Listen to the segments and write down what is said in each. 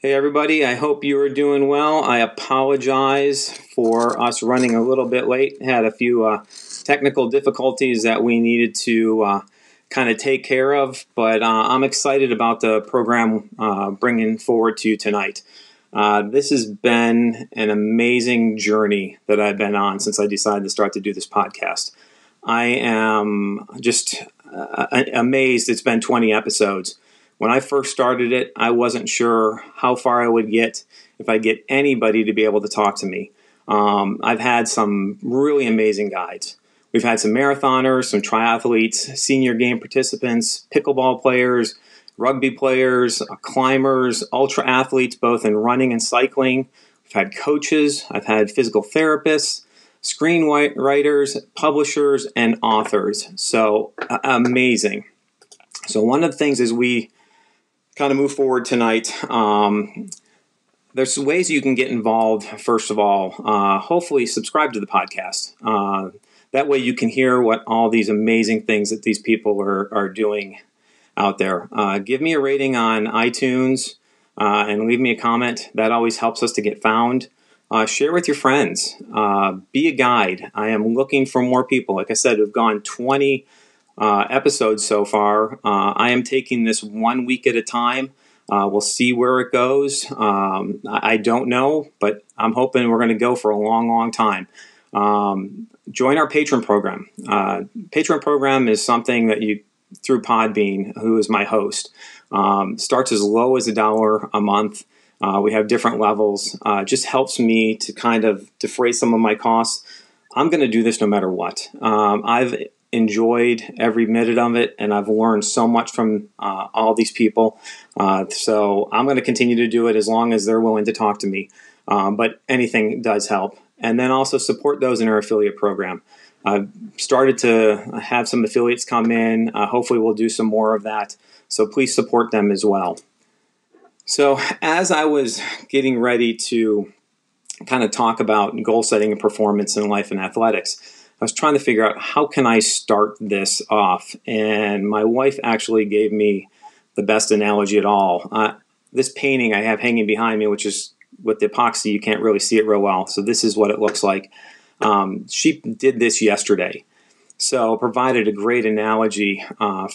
Hey everybody, I hope you are doing well. I apologize for us running a little bit late. Had a few technical difficulties that we needed to kind of take care of, but I'm excited about the program bringing forward to you tonight. This has been an amazing journey that I've been on since I decided to start to do this podcast. I am just amazed it's been 20 episodes. When I first started it, I wasn't sure how far I would get if I get anybody to be able to talk to me. I've had some really amazing guides. We've had some marathoners, some triathletes, senior game participants, pickleball players, rugby players, climbers, ultra athletes, both in running and cycling. We've had coaches. I've had physical therapists, screenwriters, publishers, and authors. So amazing. So one of the things is we kind of move forward tonight. There's ways you can get involved. First of all, hopefully subscribe to the podcast. That way you can hear what all these amazing things that these people are doing out there. Give me a rating on iTunes and leave me a comment. That always helps us to get found. Share with your friends. Be a guide. I am looking for more people. Like I said, we've gone 20 episodes so far. I am taking this 1 week at a time. We'll see where it goes. I don't know, but I'm hoping we're going to go for a long, long time. Join our patron program. Patron program is something that you, through Podbean, who is my host, starts as low as $1 a month. We have different levels. Just helps me to kind of defray some of my costs. I'm going to do this no matter what. I've enjoyed every minute of it, and I've learned so much from all these people. So I'm going to continue to do it as long as they're willing to talk to me. But anything does help. And then also support those in our affiliate program. I've started to have some affiliates come in. Hopefully we'll do some more of that. So please support them as well. So as I was getting ready to kind of talk about goal setting and performance in life and athletics, I was trying to figure out how can I start this off, and my wife actually gave me the best analogy at all. This painting I have hanging behind me, which is with the epoxy, you can't really see it real well, so this is what it looks like. She did this yesterday, so provided a great analogy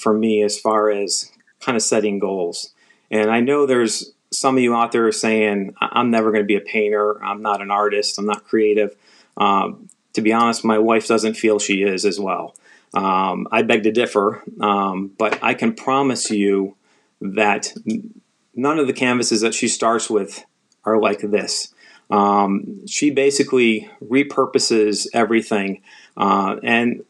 for me as far as kind of setting goals. And I know there's some of you out there saying, I'm never going to be a painter, I'm not an artist, I'm not creative. To be honest, my wife doesn't feel she is as well. I beg to differ, but I can promise you that none of the canvases that she starts with are like this. She basically repurposes everything. And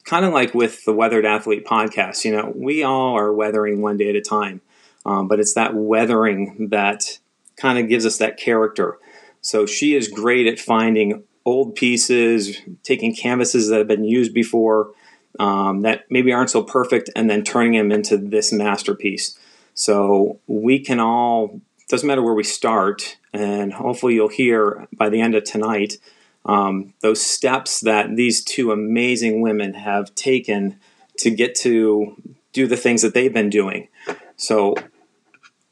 kind of like with the Weathered Athlete podcast, you know, we all are weathering one day at a time. But it's that weathering that kind of gives us that character. So she is great at finding old pieces, taking canvases that have been used before that maybe aren't so perfect, and then turning them into this masterpiece. So we can all, doesn't matter where we start, and hopefully you'll hear by the end of tonight those steps that these two amazing women have taken to get to do the things that they've been doing. So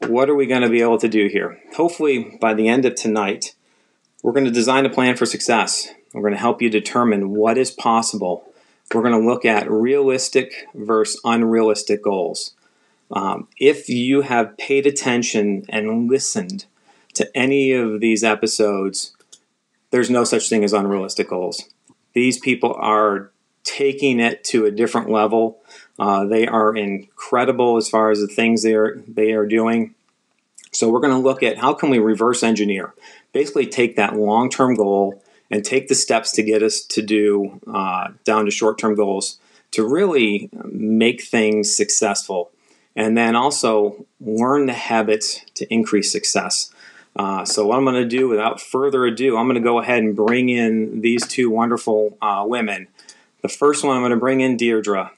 what are we going to be able to do here? Hopefully by the end of tonight, we're going to design a plan for success. We're going to help you determine what is possible. We're going to look at realistic versus unrealistic goals. If you have paid attention and listened to any of these episodes, there's no such thing as unrealistic goals. These people are taking it to a different level. They are incredible as far as the things they are doing. So we're going to look at how can we reverse engineer. Basically take that long-term goal and take the steps to get us to do down to short-term goals to really make things successful. And then also learn the habits to increase success. So what I'm going to do, without further ado, I'm going to go ahead and bring in these two wonderful women. The first one I'm going to bring in Dierdre.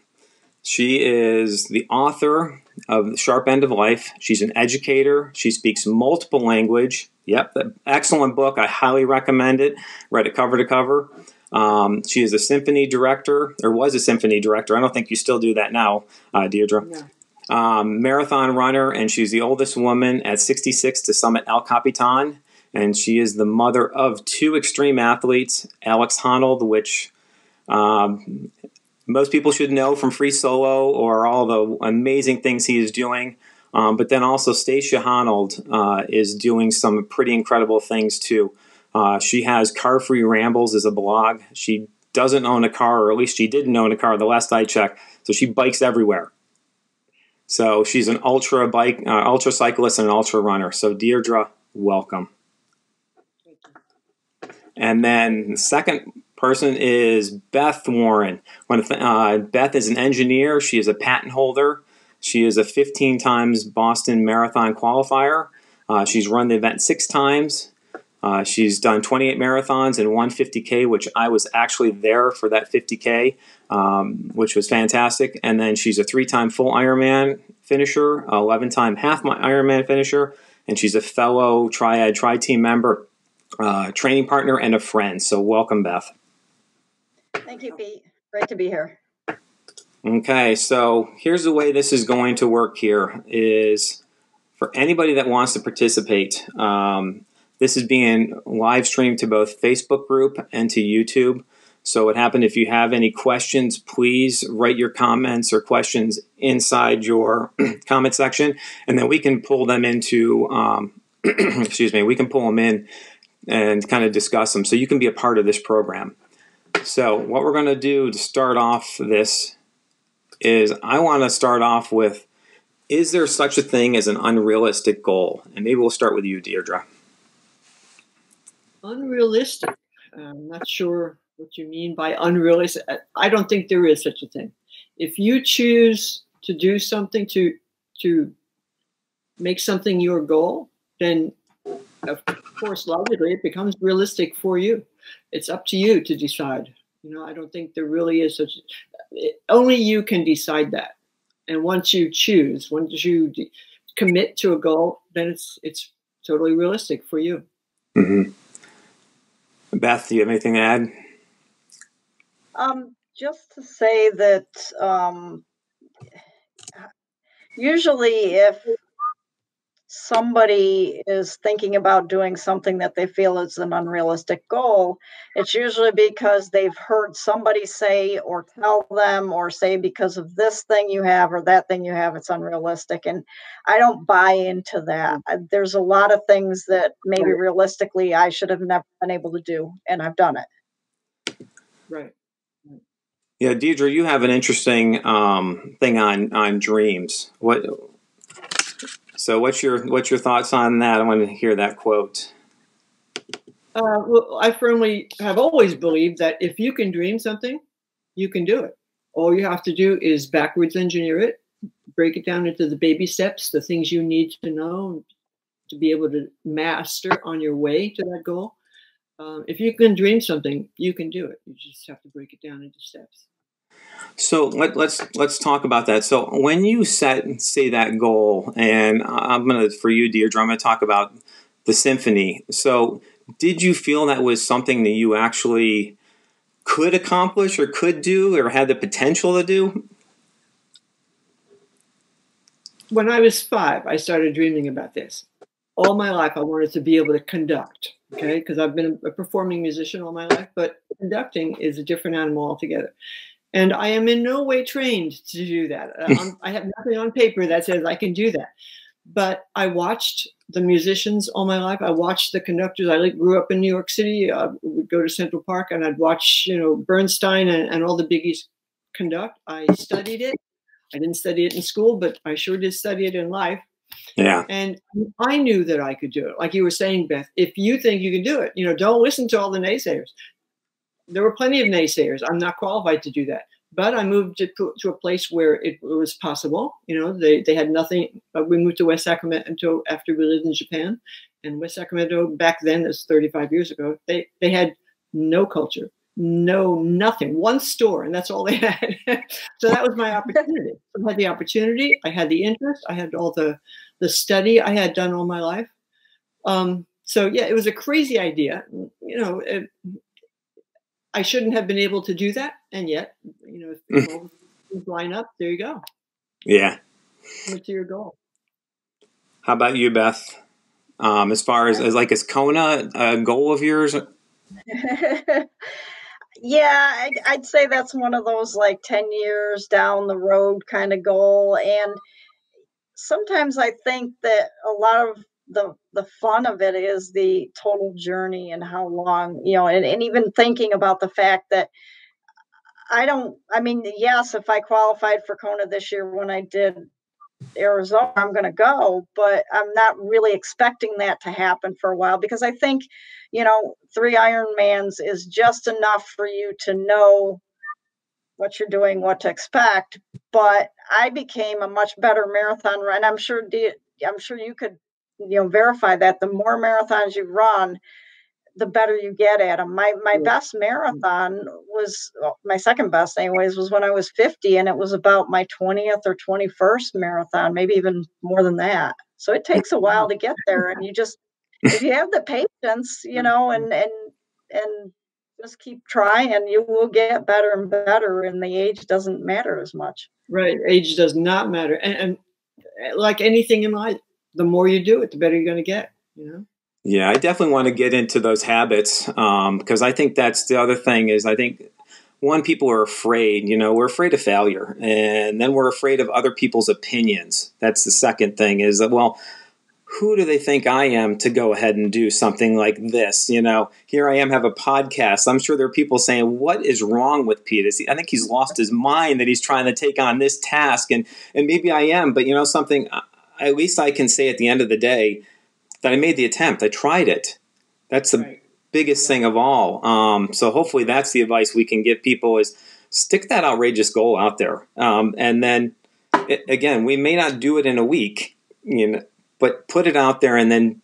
She is the author of The Sharp End of Life. She's an educator. She speaks multiple language. Yep, excellent book. I highly recommend it. Read it cover to cover. She is a symphony director, or was a symphony director. I don't think you still do that now, Dierdre. No. Marathon runner, and she's the oldest woman at 66 to summit El Capitan. And she is the mother of 2 extreme athletes, Alex Honnold, which most people should know from Free Solo or all the amazing things he is doing. But then also Stacia Honnold is doing some pretty incredible things too. She has Car Free Rambles as a blog. She doesn't own a car, or at least she didn't own a car the last I checked. So she bikes everywhere. So she's an ultra cyclist and an ultra runner. So Dierdre, welcome. And then the second person is Beth Warren. Beth is an engineer. She is a patent holder. She is a 15 times Boston Marathon qualifier. She's run the event 6 times. She's done 28 marathons and 150K, which I was actually there for that 50K, which was fantastic. And then she's a 3-time full Ironman finisher, 11-time half Ironman finisher, and she's a fellow Tri-Team member, training partner, and a friend. So welcome, Beth. Thank you, Pete. Great to be here. Okay, so here's the way this is going to work here is for anybody that wants to participate, this is being live streamed to both Facebook group and to YouTube. So what happened, if you have any questions, please write your comments or questions inside your comment section, and then we can pull them into, excuse me, we can pull them in and kind of discuss them so you can be a part of this program. So what we're going to do to start off this is I want to start off with, is there such a thing as an unrealistic goal? And maybe we'll start with you, Dierdre. Unrealistic. I'm not sure what you mean by unrealistic. I don't think there is such a thing. If you choose to do something to make something your goal, then of course, logically, it becomes realistic for you. It's up to you to decide. I don't think there really is such. Only you can decide that. And once you choose, once you commit to a goal, then it's totally realistic for you. Mm-hmm. Beth, do you have anything to add? Just to say that usually if somebody is thinking about doing something that they feel is an unrealistic goal, it's usually because they've heard somebody say or tell them or say because of this thing you have or that thing you have, it's unrealistic. And I don't buy into that. There's a lot of things that maybe realistically I should have never been able to do, and I've done it. Right. Yeah, Dierdre, you have an interesting thing on dreams. So what's your thoughts on that? I want to hear that quote. Well, I firmly have always believed that if you can dream something, you can do it. All you have to do is backwards engineer it, break it down into the baby steps, the things you need to know to be able to master on your way to that goal. If you can dream something, you can do it. You just have to break it down into steps. So let's talk about that. So when you say that goal, and for you, Dierdre, I'm gonna talk about the symphony. So did you feel that was something that you actually could accomplish or could do or had the potential to do? When I was 5, I started dreaming about this. All my life, I wanted to be able to conduct. Okay, because I've been a performing musician all my life, but conducting is a different animal altogether. And I am in no way trained to do that. I have nothing on paper that says I can do that. But I watched the musicians all my life. I watched the conductors. I grew up in New York City. We would go to Central Park and I'd watch, Bernstein and all the biggies conduct. I studied it. I didn't study it in school, but I sure did study it in life. Yeah. And I knew that I could do it. Like you were saying, Beth, if you think you can do it, don't listen to all the naysayers. There were plenty of naysayers. I'm not qualified to do that. But I moved to a place where it was possible. They had nothing. We moved to West Sacramento after we lived in Japan. And West Sacramento back then, that's 35 years ago, they had no culture, nothing, one store, and that's all they had. So that was my opportunity. I had the opportunity. I had the interest. I had all the study I had done all my life. So yeah, it was a crazy idea. I shouldn't have been able to do that, and yet, if people line up, there you go. Yeah. Commit to your goal. How about you, Beth? As far as is Kona a goal of yours? Yeah, I'd say that's one of those like 10 years down the road kind of goal. And sometimes I think that a lot of the fun of it is the total journey and how long, and even thinking about the fact that yes, if I qualified for Kona this year when I did Arizona, I'm going to go, but I'm not really expecting that to happen for a while because I think, 3 Ironmans is just enough for you to know what you're doing, what to expect. But I became a much better marathon runner, and I'm sure you could, verify that the more marathons you run, the better you get at them. My best marathon my second best anyways, was when I was 50, and it was about my 20th or 21st marathon, maybe even more than that. So it takes a while to get there, and if you have the patience, and just keep trying, and you will get better and better, and the age doesn't matter as much. Right. Age does not matter. And like anything in life, the more you do it, the better you're going to get, Yeah, I definitely want to get into those habits because I think that's the other thing is I think people are afraid, we're afraid of failure, and then we're afraid of other people's opinions. That's the second thing is that, well, who do they think I am to go ahead and do something like this? Here I am, have a podcast. I'm sure there are people saying, what is wrong with Pete? I think he's lost his mind that he's trying to take on this task. And maybe I am, but something, at least I can say at the end of the day that I made the attempt. I tried it. That's the biggest thing of all. So hopefully that's the advice we can give people is stick that outrageous goal out there. And then again, we may not do it in a week, but put it out there and then,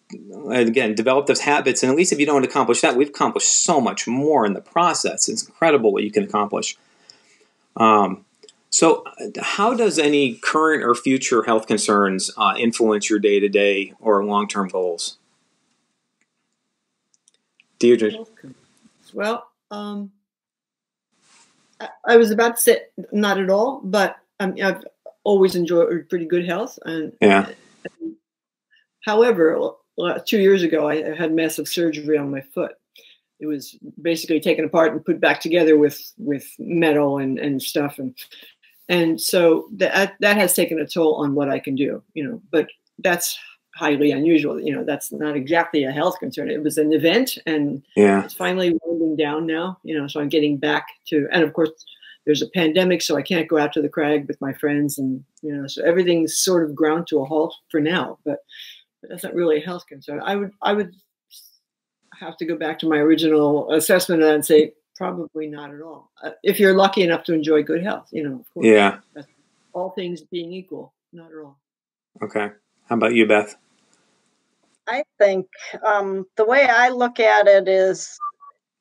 again, develop those habits. And at least if you don't accomplish that, we've accomplished so much more in the process. It's incredible what you can accomplish. So how does any current or future health concerns influence your day-to-day or long-term goals? Dierdre? Well, I was about to say not at all, but I've always enjoyed pretty good health. However, 2 years ago, I had massive surgery on my foot. It was basically taken apart and put back together with metal and stuff, and so that has taken a toll on what I can do, But that's highly unusual. That's not exactly a health concern. It was an event, and it's finally winding down now. So I'm getting back to, and of course, there's a pandemic, so I can't go out to the crag with my friends, and so everything's sort of ground to a halt for now. But that's not really a health concern. I would have to go back to my original assessment and say probably not at all. If you're lucky enough to enjoy good health, of course. Yeah. That's all things being equal, not at all. Okay. How about you, Beth? I think the way I look at it is,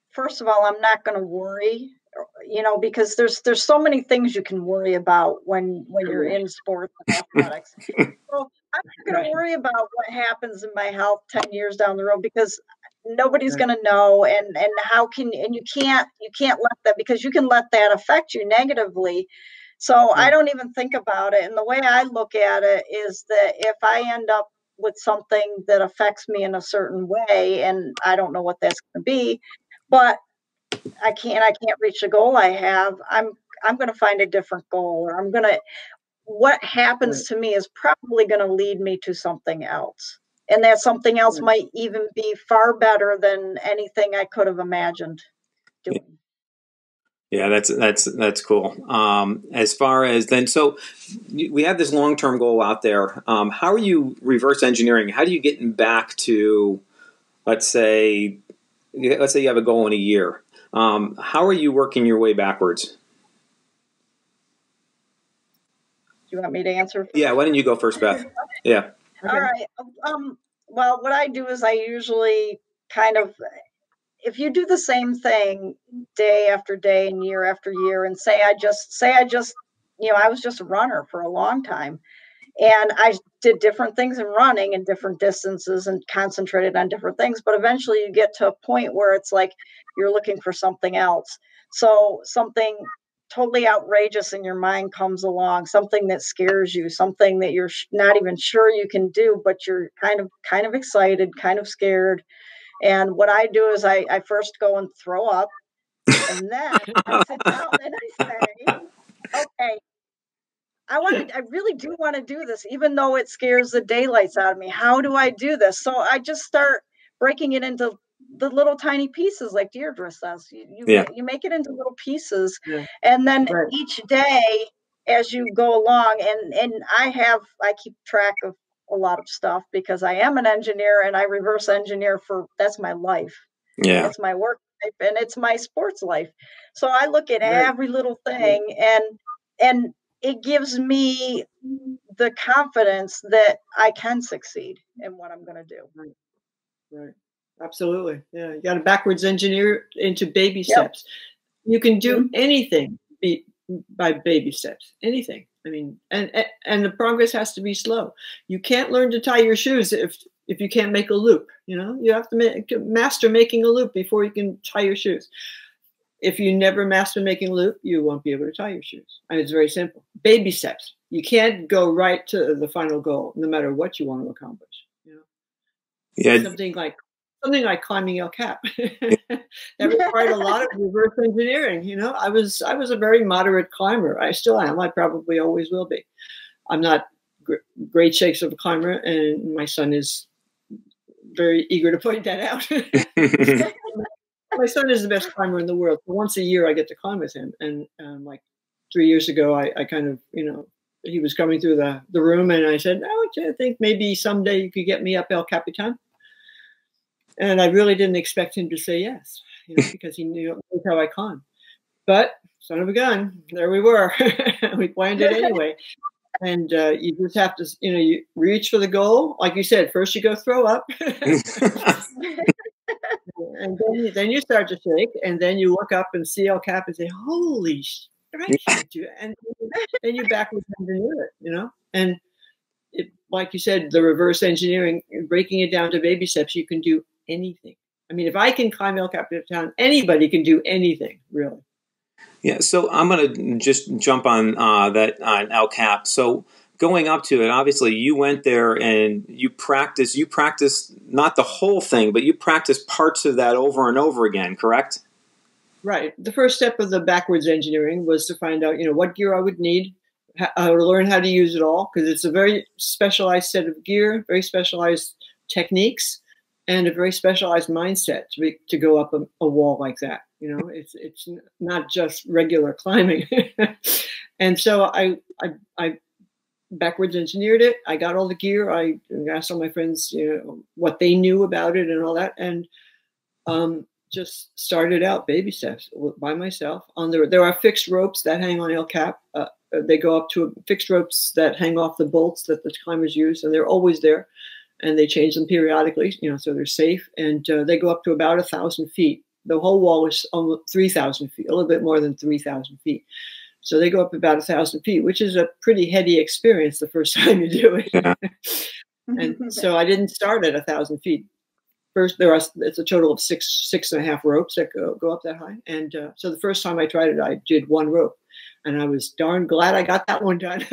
first of all, I'm not going to worry, because there's so many things you can worry about when you're in sports and athletics. So I'm not going to worry about what happens in my health 10 years down the road because nobody's going to know. And you can't let that, because you can let that affect you negatively. So I don't even think about it. And the way I look at it is that if I end up with something that affects me in a certain way, and I don't know what that's going to be, but I can't reach the goal I have, I'm going to find a different goal, or what happens to me is probably going to lead me to something else. And that something else might even be far better than anything I could have imagined doing. Yeah, that's cool. As far as then, so we have this long-term goal out there. How are you reverse engineering? How do you get back to, let's say you have a goal in a year. How are you working your way backwards? Do you want me to answer first? Yeah, why don't you go first, Beth? Yeah. Okay. All right. Well, what I do is I usually if you do the same thing day after day and year after year, and say I just, I was just a runner for a long time, and I did different things in running and different distances and concentrated on different things. But eventually you get to a point where it's like you're looking for something else. So something totally outrageous in your mind comes along, something that scares you, something that you're not even sure you can do, but you're kind of excited, kind of scared. And what I do is I first go and throw up, and then I sit down and I say, okay, I really do want to do this, even though it scares the daylights out of me. How do I do this? So I just start breaking it into the little tiny pieces, like Dierdre says. Yeah. You make it into little pieces, Yeah. and then Right. each day as you go along, and I keep track of a lot of stuff because I am an engineer and I reverse engineer that's my life. Yeah. It's my work life and it's my sports life. So I look at Right. every little thing, and it gives me the confidence that I can succeed in what I'm going to do. Right. Right. Absolutely. Yeah. You got to backwards engineer into baby Yep. steps. You can do Mhm. anything by baby steps. Anything. I mean, and the progress has to be slow. You can't learn to tie your shoes if you can't make a loop. You know, you have to master making a loop before you can tie your shoes. If you never master making a loop, you won't be able to tie your shoes. I mean, it's very simple. Baby steps. You can't go right to the final goal, no matter what you want to accomplish. You know, Yeah. something like climbing El Cap. That required a lot of reverse engineering. You know, I was a very moderate climber. I still am. I probably always will be. I'm not great shakes of a climber, and my son is very eager to point that out. My son is the best climber in the world. So once a year, I get to climb with him. And like 3 years ago, I kind of, you know, he was coming through the room, and I said, "Oh, I think maybe someday you could get me up El Capitan." And I really didn't expect him to say yes, you know, because he knew how I climb. But son of a gun, there we were. We planned it anyway. And you just have to, you know, you reach for the goal. Like you said, first you go throw up. And then you start to shake, and then you look up and see El Cap and say, "Holy shit!" And then you backwards engineer it, you know. And like you said, the reverse engineering, breaking it down to baby steps, you can do anything. I mean, if I can climb El Capitan, anybody can do anything, really. Yeah. So I'm going to just jump on that on El Cap. So going up to it, obviously you went there and you practiced not the whole thing, but you practiced parts of that over and over again, correct? Right. The first step of the backwards engineering was to find out, you know, what gear I would need, how to learn how to use it all, because it's a very specialized set of gear, very specialized techniques, and a very specialized mindset to go up a wall like that. You know, it's not just regular climbing. And so I backwards engineered it. I got all the gear. I asked all my friends, you know, what they knew about it and all that, and just started out baby steps by myself. There are fixed ropes that hang on El Cap. They go up to fixed ropes that hang off the bolts that the climbers use, and they're always there. And they change them periodically, you know, so they're safe. And they go up to about 1,000 feet. The whole wall is almost 3,000 feet, a little bit more than 3,000 feet. So they go up about 1,000 feet, which is a pretty heady experience the first time you do it. Yeah. And so I didn't start at 1,000 feet. First, it's a total of six and a half ropes that go up that high. And so the first time I tried it, I did one rope. And I was darn glad I got that one done.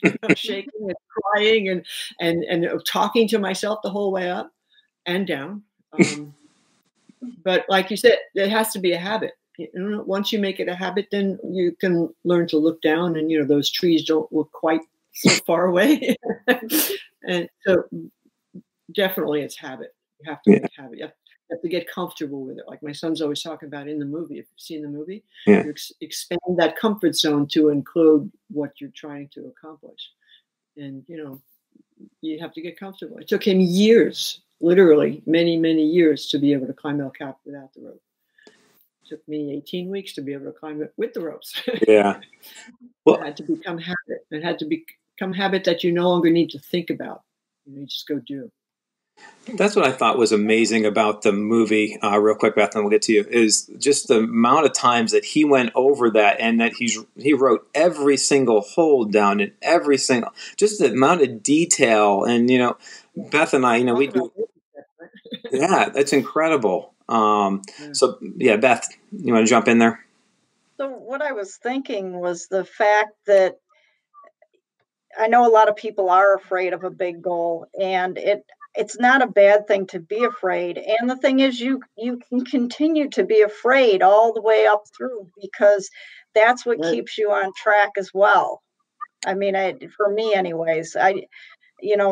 You know, shaking and crying and talking to myself the whole way up and down. But like you said, it has to be a habit. You know, once you make it a habit, then you can learn to look down, and you know those trees don't look quite so far away. And so, definitely, it's habit. You have to make habit. You have to get comfortable with it. Like my son's always talking about in the movie. If you've seen the movie, you expand that comfort zone to include what you're trying to accomplish. And, you know, you have to get comfortable. It took him years, literally many, many years to be able to climb El Cap without the rope. It took me 18 weeks to be able to climb it with the ropes. Yeah. Well, it had to become habit. It had to become habit that you no longer need to think about. You just go do. That's what I thought was amazing about the movie, real quick, Beth, and we'll get to you, is just the amount of times that he went over that, and that he wrote every single hold down and every single, just the amount of detail. And, you know, Beth and I, you know, we do. Yeah, that's incredible. So, yeah, Beth, you want to jump in there? So what I was thinking was the fact that I know a lot of people are afraid of a big goal, and it's not a bad thing to be afraid. And the thing is, you can continue to be afraid all the way up through, because that's what Right. keeps you on track as well. I mean, for me anyways,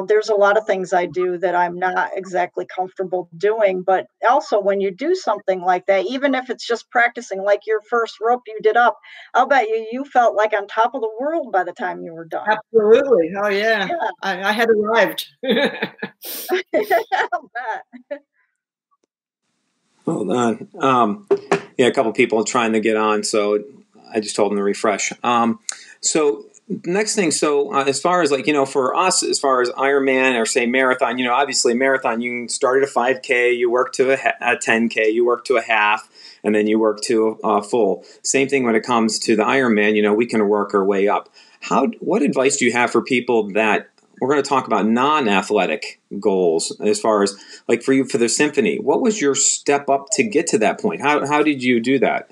there's a lot of things I do that I'm not exactly comfortable doing, but also when you do something like that, even if it's just practicing, like your first rope you did up, I'll bet you felt like on top of the world by the time you were done. Absolutely. Oh yeah. Yeah. I had arrived. I'll bet. Hold on. Yeah, a couple people trying to get on, so I just told them to refresh. So next thing, so as far as for us, as far as Ironman or say marathon, obviously marathon, you start at a 5K, you work to a 10K, you work to a half, and then you work to a full. Same thing when it comes to the Ironman, we can work our way up. What advice do you have for people that we're going to talk about non-athletic goals, as far as like for you for the symphony? What was your step up to get to that point? How did you do that?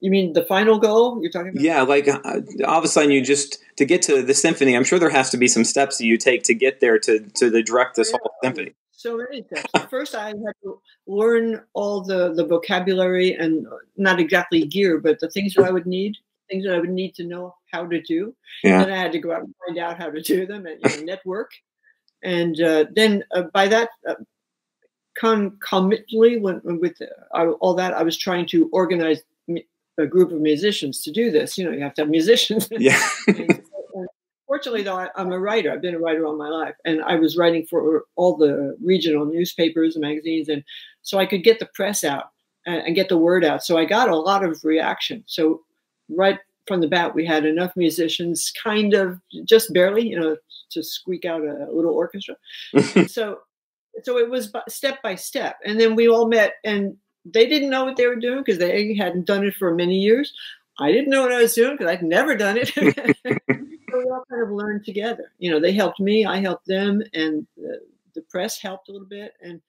You mean the final goal you're talking about? Yeah, like all of a sudden to get to the symphony, I'm sure there has to be some steps that you take to get there to direct this whole symphony. So many steps. First, I had to learn all the vocabulary and not exactly gear, but the things that I would need, things that I would need to know how to do. Yeah. Then I had to go out and find out how to do them and network. And then by that, concomitantly, with all that, I was trying to organize a group of musicians to do this. You have to have musicians. Yeah. And fortunately, though, I'm a writer. I've been a writer all my life, and I was writing for all the regional newspapers and magazines, and so I could get the press out and get the word out. So I got a lot of reaction. So right from the bat, we had enough musicians, kind of just barely, to squeak out a little orchestra. So it was step by step, and then we all met, and they didn't know what they were doing because they hadn't done it for many years. I didn't know what I was doing because I'd never done it. So we all kind of learned together. They helped me, I helped them, and the press helped a little bit. And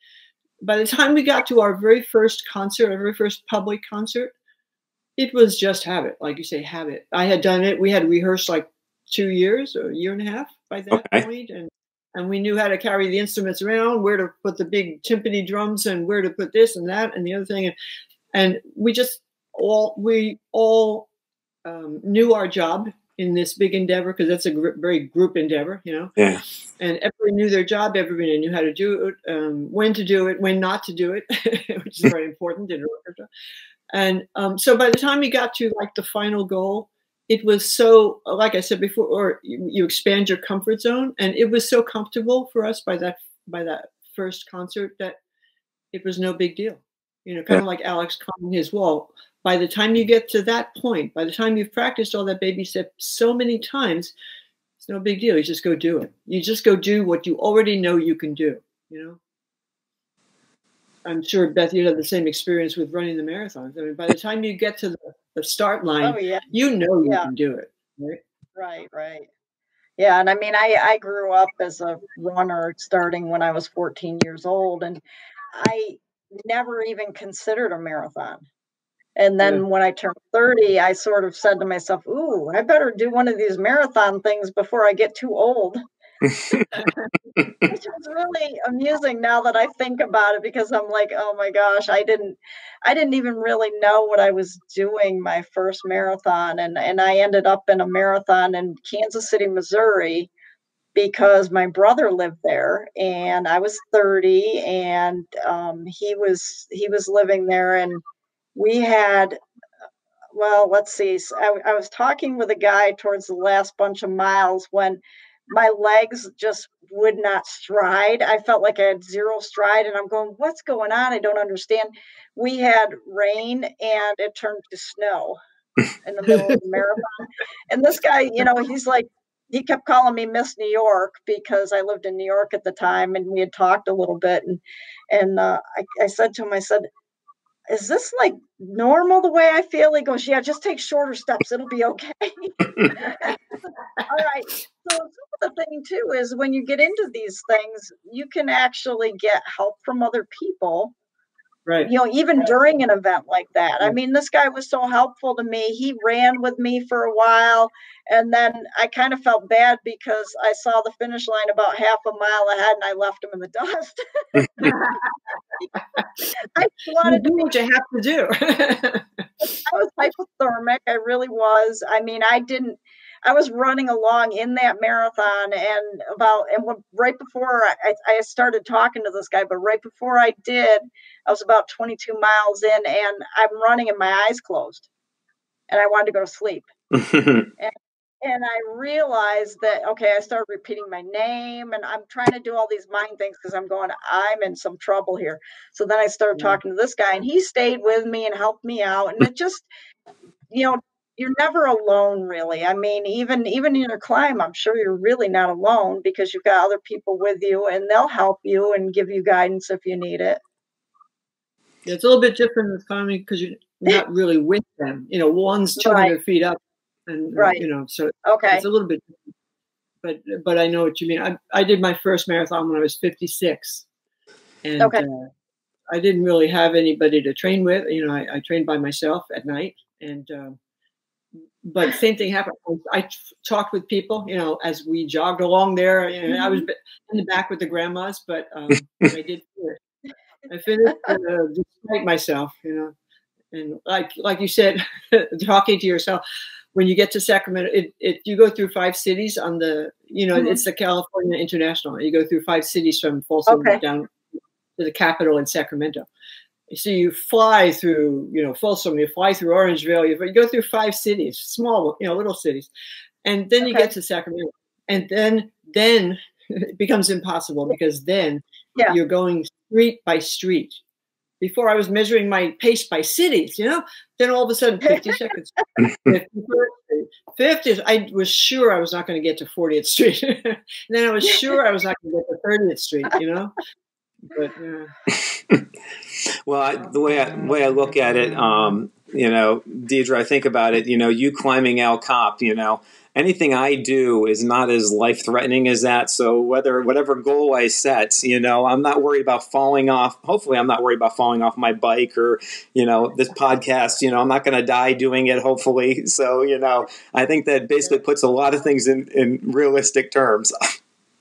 by the time we got to our very first concert, our very first public concert, it was just habit, like you say, habit. I had done it. We had rehearsed like 2 years or a year and a half by that point, and we knew how to carry the instruments around, where to put the big timpani drums, and where to put this and that and the other thing, and we all knew our job in this big endeavor, because that's a very group endeavor, Yeah. And everybody knew their job. Everybody knew how to do it, when to do it, when not to do it, which is very important in an orchestra. And so by the time we got to like the final goal, it was so, like I said before, or you expand your comfort zone, and it was so comfortable for us by that first concert that it was no big deal. Kind of like Alex climbing his wall. By the time you get to that point, by the time you've practiced all that baby step so many times, it's no big deal. You just go do it. You just go do what you already know you can do. I'm sure, Beth, you had the same experience with running the marathons. I mean, by the time you get to the start line, you can do it, right? Right. Yeah, and I mean, I grew up as a runner starting when I was 14 years old, and I never even considered a marathon. And then when I turned 30, I sort of said to myself, ooh, I better do one of these marathon things before I get too old. Which is really amusing now that I think about it, because I'm like, oh my gosh, I didn't even really know what I was doing my first marathon, and I ended up in a marathon in Kansas City, Missouri, because my brother lived there, and I was 30, and he was living there, and we had, well, let's see. So I was talking with a guy towards the last bunch of miles when my legs just would not stride. I felt like I had zero stride, and I'm going, what's going on? I don't understand. We had rain, and it turned to snow in the middle of the marathon. And this guy, he's like, he kept calling me Miss New York because I lived in New York at the time, and we had talked a little bit. And I said to him, I said, is this like normal the way I feel? He goes, yeah, just take shorter steps. It'll be okay. All right. So the thing too is when you get into these things, you can actually get help from other people Right. You know, even during an event like that. I mean, this guy was so helpful to me. He ran with me for a while, and then I kind of felt bad because I saw the finish line about half a mile ahead and I left him in the dust. I wanted do to be, what you have to do. I was hypothermic. I really was. I mean, I was running along in that marathon, and right before I started talking to this guy, but right before I did, I was about 22 miles in, and I'm running and my eyes closed, and I wanted to go to sleep. And I realized that, okay, I started repeating my name, and I'm trying to do all these mind things because I'm in some trouble here. So then I started talking to this guy, and he stayed with me and helped me out. And it just, you know, you're never alone, really. I mean, even in your climb, I'm sure you're really not alone because you've got other people with you, and they'll help you and give you guidance if you need it. Yeah, it's a little bit different with climbing because you're not really with them. You know, one's 200 feet up, and you know, so it's a little bit different. But I know what you mean. I did my first marathon when I was 56, and I didn't really have anybody to train with. You know, I trained by myself at night, and but same thing happened. I talked with people, you know, as we jogged along there. You know, I was in the back with the grandmas, but I did finish. I finished despite myself, you know, and like you said, talking to yourself. When you get to Sacramento, you go through 5 cities on the, you know, it's the California International. You go through 5 cities from Folsom down to the capital in Sacramento. So you fly through, you know, Folsom, you fly through Orangeville, you go through 5 cities, small, you know, little cities. And then you get to Sacramento. And then it becomes impossible because then you're going street by street. Before I was measuring my pace by cities, you know, then all of a sudden 50 seconds, 50th, I was sure I was not going to get to 40th Street. And then I was sure I was not going to get to 30th Street, you know. But well, the way I look at it, you know, Dierdre, I think about it, you know, you climbing El Cap, you know, anything I do is not as life-threatening as that. So whatever goal I set, you know, I'm not worried about falling off. Hopefully I'm not worried about falling off my bike or, you know, this podcast, you know, I'm not going to die doing it, hopefully. So, you know, I think that basically puts a lot of things in realistic terms.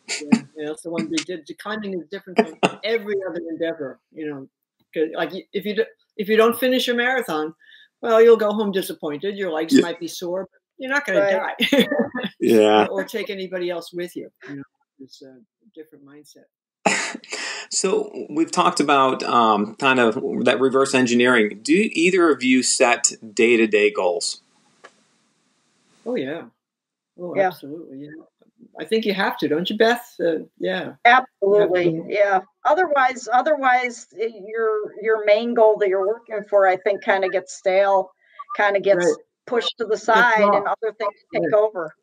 Yeah, that's the one big difference. Climbing is different from every other endeavor, you know, because like if you don't finish your marathon, well, you'll go home disappointed. Your legs might be sore, but you're not going to die. Or take anybody else with you. You know, it's a different mindset. So we've talked about kind of that reverse engineering. Do either of you set day-to-day goals? Oh yeah. Oh, absolutely. Yeah. I think you have to, don't you, Beth? Yeah. Absolutely. Yeah. Otherwise, your main goal that you're working for, I think, kind of gets stale, kind of gets pushed to the side, and other things take over.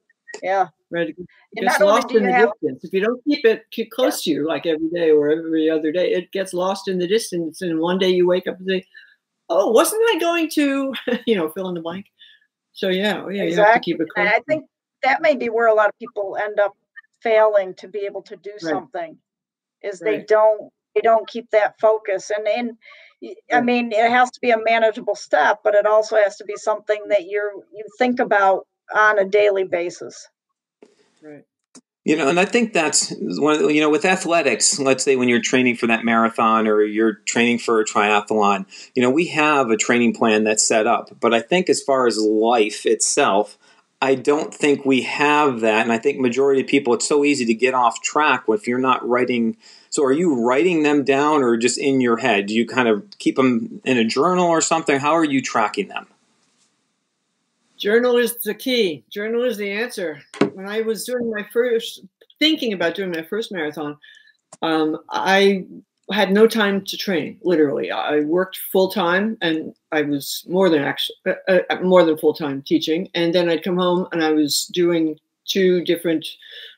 Yeah. Right. It gets lost in the distance. If you don't keep close to you, like every day or every other day, it gets lost in the distance. And one day you wake up and say, "Oh, wasn't I going to, you know, fill in the blank?" So you have to keep it close. And I think that may be where a lot of people end up failing to be able to do something, is they don't keep that focus. And I mean, it has to be a manageable step, but it also has to be something that you think about on a daily basis. Right. You know, and I think that's one, you know, with athletics, let's say when you're training for that marathon or you're training for a triathlon, you know, we have a training plan that's set up. But I think as far as life itself, I don't think we have that. And I think majority of people, it's so easy to get off track if you're not writing. So are you writing them down or just in your head? Do you kind of keep them in a journal or something? How are you tracking them? Journal is the key. Journal is the answer. When I was thinking about doing my first marathon, I had no time to train. Literally, I worked full time, and I was more than full time teaching. And then I'd come home, and I was doing 2 different,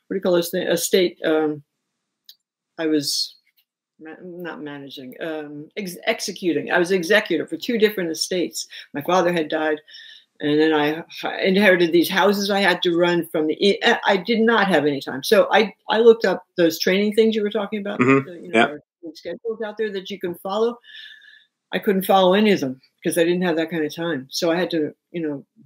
what do you call this thing? A state. I was not managing, executing. I was executor for 2 different estates. My father had died. And then I inherited these houses I had to run from I did not have any time. So I looked up those training things you were talking about. Mm-hmm. You know, schedules out there that you can follow. I couldn't follow any of them because I didn't have that kind of time. So I had to,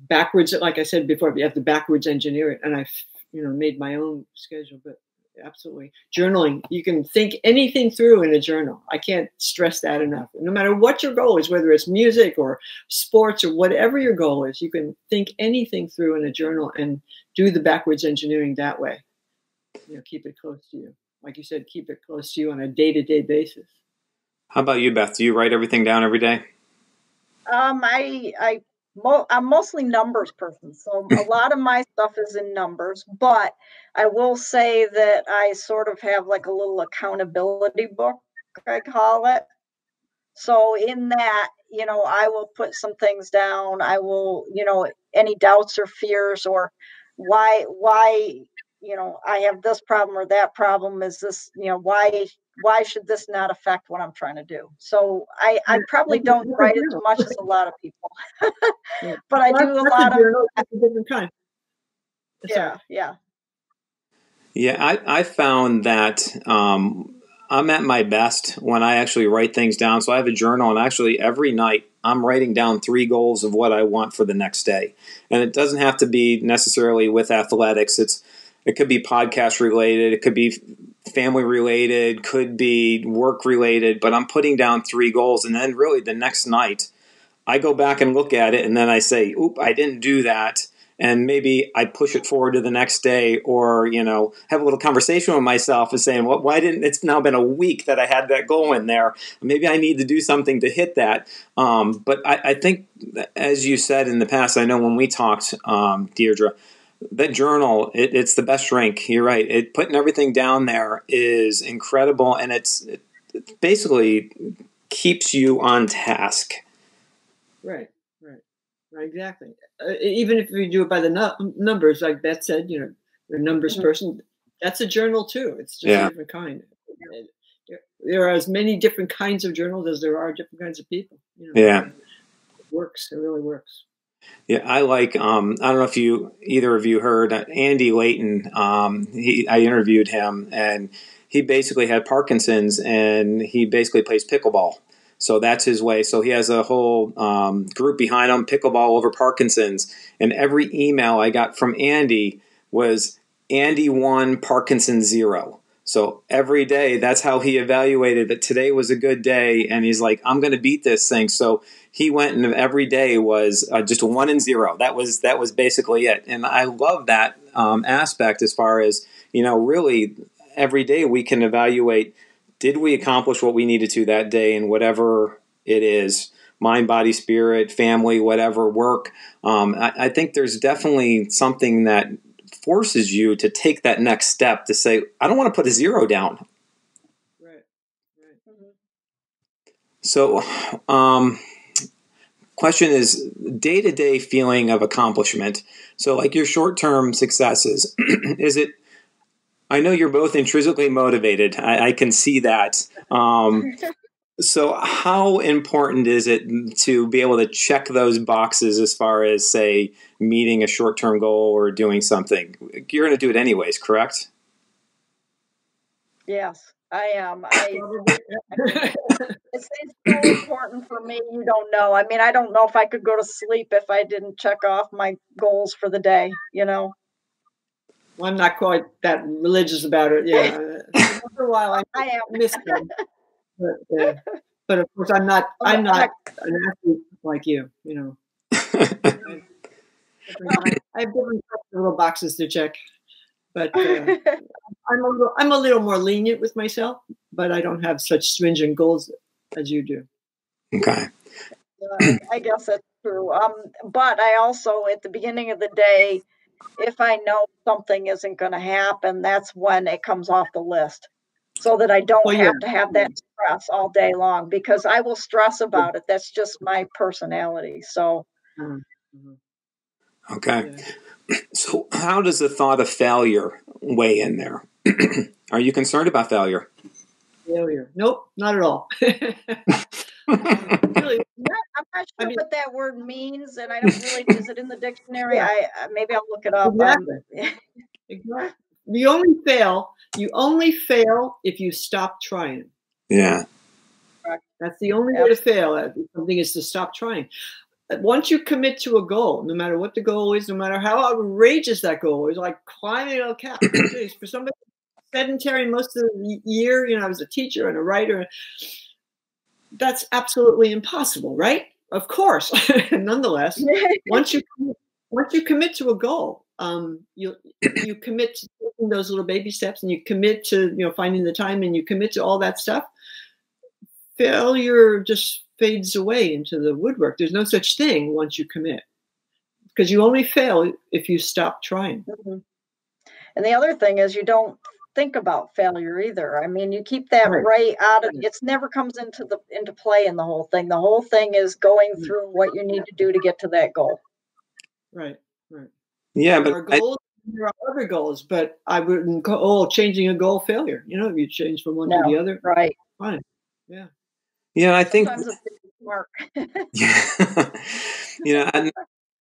backwards, like I said before, you have to backwards engineer it. And I, made my own schedule, but absolutely. Journaling, you can think anything through in a journal. I can't stress that enough. No matter what your goal is, whether it's music or sports or whatever your goal is, you can think anything through in a journal and do the backwards engineering that way. Keep it close to you. Like you said, keep it close to you on a day-to-day basis. How about you, Beth? Do you write everything down every day? I'm mostly numbers person, so a lot of my stuff is in numbers, but I will say that I sort of have like a little accountability book, I call it. So in that, I will put some things down. I will, any doubts or fears or why, I have this problem or that problem. Is this, why should this not affect what I'm trying to do? So I probably don't write as much as a lot of people, but I do a lot of different kind. Yeah. I found that I'm at my best when I actually write things down. So I have a journal, and actually every night I'm writing down 3 goals of what I want for the next day. And it doesn't have to be necessarily with athletics. It could be podcast related, it could be family related, could be work related, but I'm putting down 3 goals. And then really the next night I go back and look at it, and then I say, oop, I didn't do that. And maybe I push it forward to the next day, or, have a little conversation with myself and saying, well, why didn't, it's now been a week that I had that goal in there. Maybe I need to do something to hit that. But I think, as you said in the past, I know when we talked, Dierdre, that journal, it's the best drink. You're right. Putting everything down there is incredible. And it basically keeps you on task. Right. Exactly. Even if you do it by the numbers, like Beth said, you're a numbers person. That's a journal too. It's just a different kind. There are as many different kinds of journals as there are different kinds of people. It works. It really works. Yeah, I like. I don't know if either of you heard Andy Layton. I interviewed him, and he basically had Parkinson's, and he basically plays pickleball. So that's his way. So he has a whole group behind him, pickleball over Parkinson's. And every email I got from Andy was Andy 1, Parkinson's 0. So every day, that's how he evaluated that today was a good day. And he's like, I'm going to beat this thing. So he went, and every day was just a 1 and 0. That was basically it. And I love that aspect as far as, really every day we can evaluate, did we accomplish what we needed to that day, and whatever it is, mind, body, spirit, family, whatever, work. I think there's definitely something that forces you to take that next step to say, I don't want to put a 0 down. Right. So, question is day-to-day feeling of accomplishment. So like your short-term successes, is it, I know you're both intrinsically motivated. I can see that. So how important is it to be able to check those boxes as far as, say, meeting a short-term goal or doing something? You're going to do it anyways, correct? Yes, I am. It's so important for me. You don't know. I mean, I don't know if I could go to sleep if I didn't check off my goals for the day, Well, I'm not quite that religious about it. Yeah. For a while, I am. Miss them. But of course, I'm not an athlete like you. I have different little boxes to check, but I'm a little more lenient with myself. But I don't have such stringent goals as you do. Okay. I guess that's true. But I also, at the beginning of the day, if I know something isn't going to happen, that's when it comes off the list, so that I don't have to have that stress all day long, because I will stress about it. That's just my personality. So. Okay. So how does the thought of failure weigh in there? Are you concerned about failure? Failure? Nope, not at all. Really, I'm not sure what that word means, and I don't really. Is it in the dictionary? Maybe I'll look it up. Exactly. You only fail if you stop trying. Yeah. That's the only way to fail at something, is to stop trying. Once you commit to a goal, no matter what the goal is, no matter how outrageous that goal is, like climbing El Cap. For somebody sedentary most of the year, I was a teacher and a writer. That's absolutely impossible, right? Of course. Nonetheless, once you commit to a goal, you commit to taking those little baby steps, and you commit to finding the time, and you commit to all that stuff. Failure just fades away into the woodwork. There's no such thing once you commit, because you only fail if you stop trying. Mm-hmm. And the other thing is, you don't think about failure either. I mean, you keep that right out of it. Never comes into play in the whole thing. The whole thing is going through what you need to do to get to that goal. Right. Yeah, but our goals, there are other goals, but I wouldn't call changing a goal failure. If you change from one to the other, right? Fine. Yeah. Yeah, I think. Sometimes it's smart. Yeah. And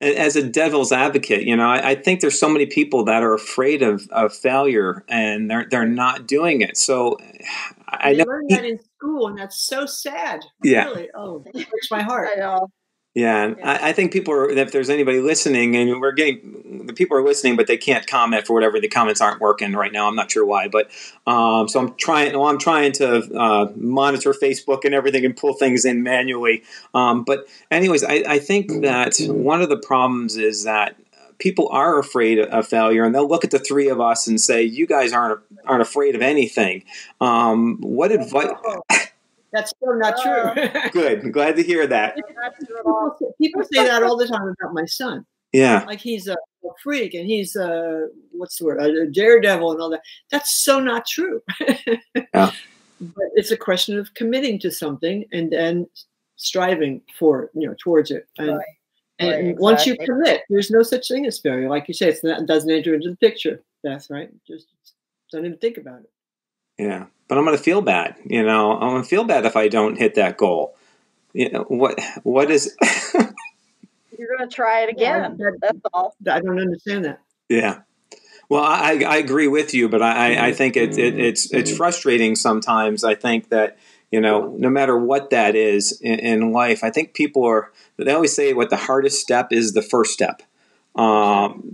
as a devil's advocate, I think there's so many people that are afraid of failure, and they're not doing it. So I learned that in school, and that's so sad. Yeah. Really. Oh, it breaks my heart. I know. Yeah, and I think people are, if there's anybody listening, and the people are listening, but they can't comment for whatever, the comments aren't working right now. I'm not sure why, but so I'm trying to monitor Facebook and everything and pull things in manually. But anyways, I think that one of the problems is that people are afraid of failure, and they'll look at the three of us and say, "You guys aren't afraid of anything." What advice? That's so not true. Good. Glad to hear that. People say that all the time about my son. Yeah. Like he's a freak, and he's what's the word? A daredevil and all that. That's so not true. Yeah. But it's a question of committing to something and then striving for towards it. And, and once you commit, there's no such thing as failure. Like you say, it doesn't enter into the picture. That's right. Just don't even think about it. Yeah, but I'm going to feel bad. I'm going to feel bad if I don't hit that goal. What is? You're going to try it again. That's all. I don't understand that. Yeah. Well, I agree with you, but I think it's frustrating sometimes. I think that no matter what that is in life, I think they always say what the hardest step is the first step.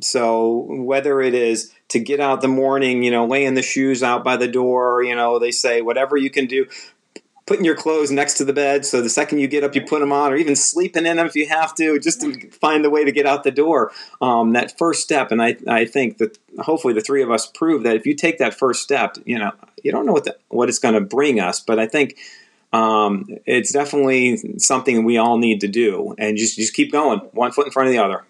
So whether it is to get out the morning, laying the shoes out by the door, they say whatever you can do, putting your clothes next to the bed, so the second you get up, you put them on, or even sleeping in them if you have to, just to find the way to get out the door. That first step, and I think that hopefully the three of us prove that if you take that first step, you don't know what it's going to bring us, but I think it's definitely something we all need to do, and just keep going, one foot in front of the other.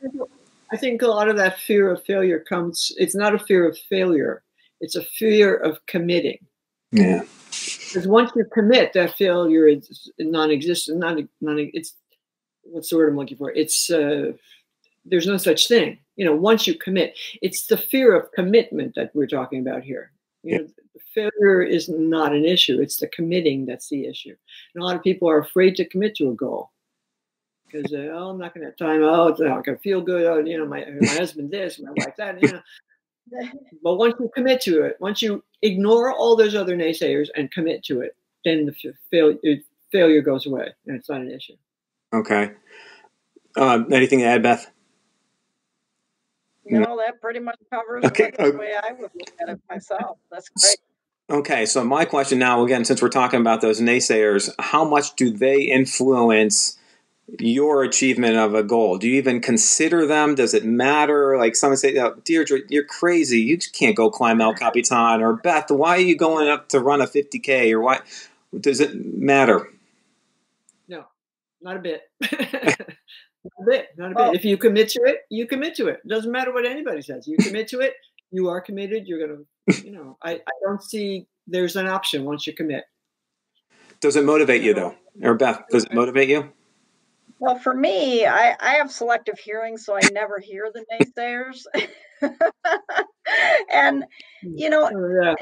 I think a lot of that fear of failure it's not a fear of failure. It's a fear of committing. Yeah. Because once you commit, that failure is non-existent. It's, what's the word I'm looking for? It's, there's no such thing. Once you commit, it's the fear of commitment that we're talking about here. The failure is not an issue. It's the committing that's the issue. And a lot of people are afraid to commit to a goal. Because I'm not going to have time. It's not going to feel good. My husband this, my wife that. But once you commit to it, once you ignore all those other naysayers and commit to it, then the failure goes away, and it's not an issue. Okay. Anything to add, Beth? No, that pretty much covers the way I would look at it myself. That's great. Okay, so my question now, again, since we're talking about those naysayers, how much do they influence your achievement of a goal? Do you even consider them? Does it matter? Like someone say, Dierdre, you're crazy. You just can't go climb El Capitan. Or Beth, why are you going up to run a 50K? Or why? Does it matter? No, not a bit. Not a bit. If you commit to it, you commit to it. It doesn't matter what anybody says. You commit to it, you are committed. You're going to, I don't see there's an option once you commit. Does it motivate you though? Or Beth, does it motivate you? Well, for me, I have selective hearing, so I never hear the naysayers. And, yeah,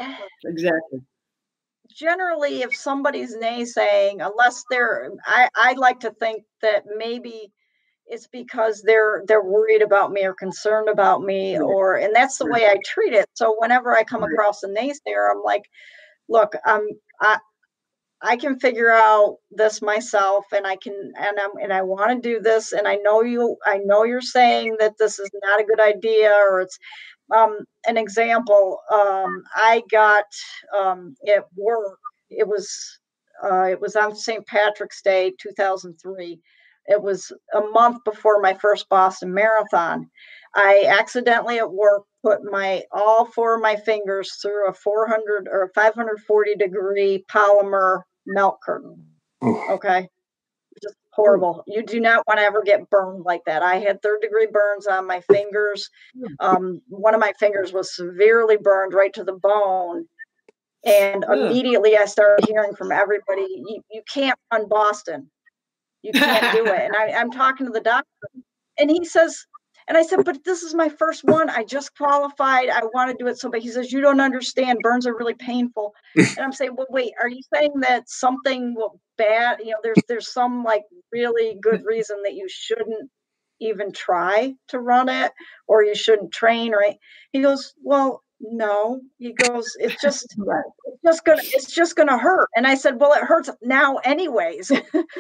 exactly. Generally, if somebody's naysaying, unless I like to think that maybe it's because they're worried about me or concerned about me, and that's the way I treat it. So whenever I come across a naysayer, I'm like, look, I can figure out this myself, and I want to do this, and I know you're saying that this is not a good idea, or it's an example. I got at work. It was on St. Patrick's Day, 2003. It was a month before my first Boston Marathon. I accidentally at work put all four of my fingers through a 400 or 540-degree polymer melt curtain. Okay. Just horrible. You do not want to ever get burned like that. I had third-degree burns on my fingers. One of my fingers was severely burned right to the bone. And immediately I started hearing from everybody, you can't run Boston. You can't do it. And I'm talking to the doctor, and he says, and I said, but this is my first one. I just qualified. I want to do it so bad. He says, you don't understand. Burns are really painful. And I'm saying, well, wait, are you saying that something bad, there's some like really good reason that you shouldn't even try to run it, or you shouldn't train, right? He goes, well, no. He goes, it's just gonna hurt. And I said, well, it hurts now anyways.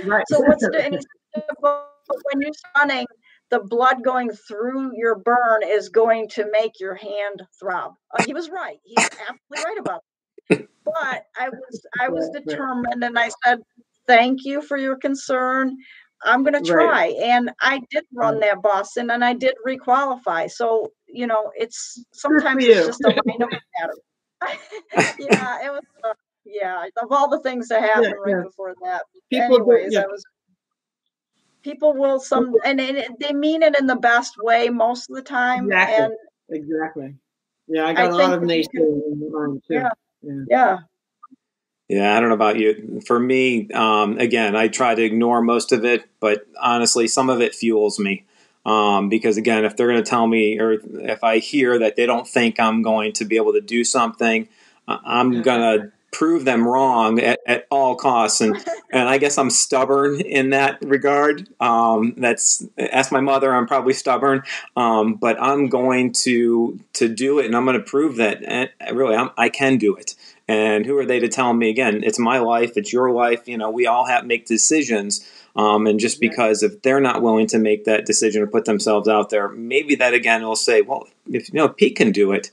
Right. So what's the, and he said, well, when you're running, the blood going through your burn is going to make your hand throb. He was right. He's absolutely right about it. But I was determined, and I said, thank you for your concern. I'm going to try. Right. And I did run that Boston, and I did requalify. So, it's sometimes it's just a minor matter. Yeah, it was, of all the things that happened before that. People will and they mean it in the best way most of the time. Exactly. Yeah, I got a lot of naysayers in mind too. Yeah, I don't know about you. For me, again, I try to ignore most of it, but honestly, some of it fuels me. Because again, if they're going to tell me, or if I hear that they don't think I'm going to be able to do something, I'm going to prove them wrong at all costs. And I guess I'm stubborn in that regard. Ask my mother, I'm probably stubborn. But I'm going to do it, and I'm going to prove that I can do it. And who are they to tell me? Again, it's my life, it's your life. We all make decisions. And just because if they're not willing to make that decision or put themselves out there, maybe that again will say, well, if Pete can do it,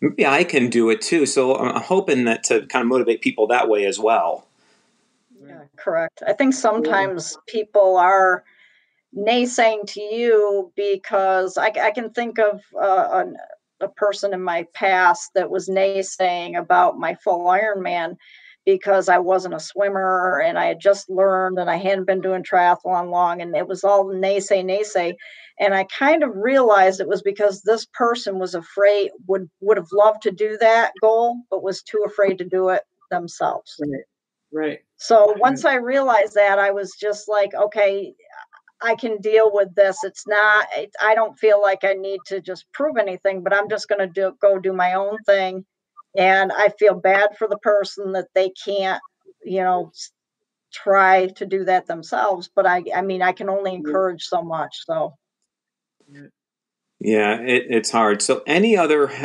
maybe I can do it too. So I'm hoping that to kind of motivate people that way as well. Yeah, correct. I think sometimes people are naysaying to you because I can think of a person in my past that was naysaying about my full Ironman because I wasn't a swimmer and I had just learned and I hadn't been doing triathlon long, and it was all naysay. And I kind of realized it was because this person was afraid, would have loved to do that goal, but was too afraid to do it themselves. Right. So once I realized that, I was just like, okay, I can deal with this. I don't feel like I need to just prove anything, but I'm just going to go do my own thing. And I feel bad for the person that they can't, try to do that themselves. But I mean, I can only encourage so much. So. Yeah, it's hard. So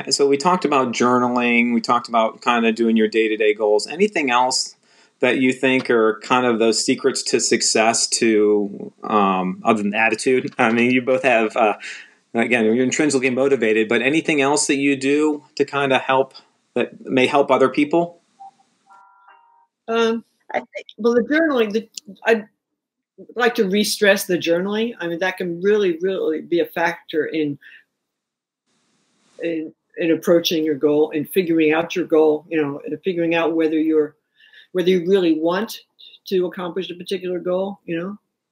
so we talked about journaling. We talked about kind of doing your day-to-day goals. Anything else that you think are kind of those secrets to success other than attitude? I mean, you both have, again, you're intrinsically motivated, but anything else that you do to kind of that may help other people? I think, well, the journaling, I'd like to re-stress the journaling. I mean, that can really, really be a factor in approaching your goal and figuring out your goal, and figuring out whether you really want to accomplish a particular goal.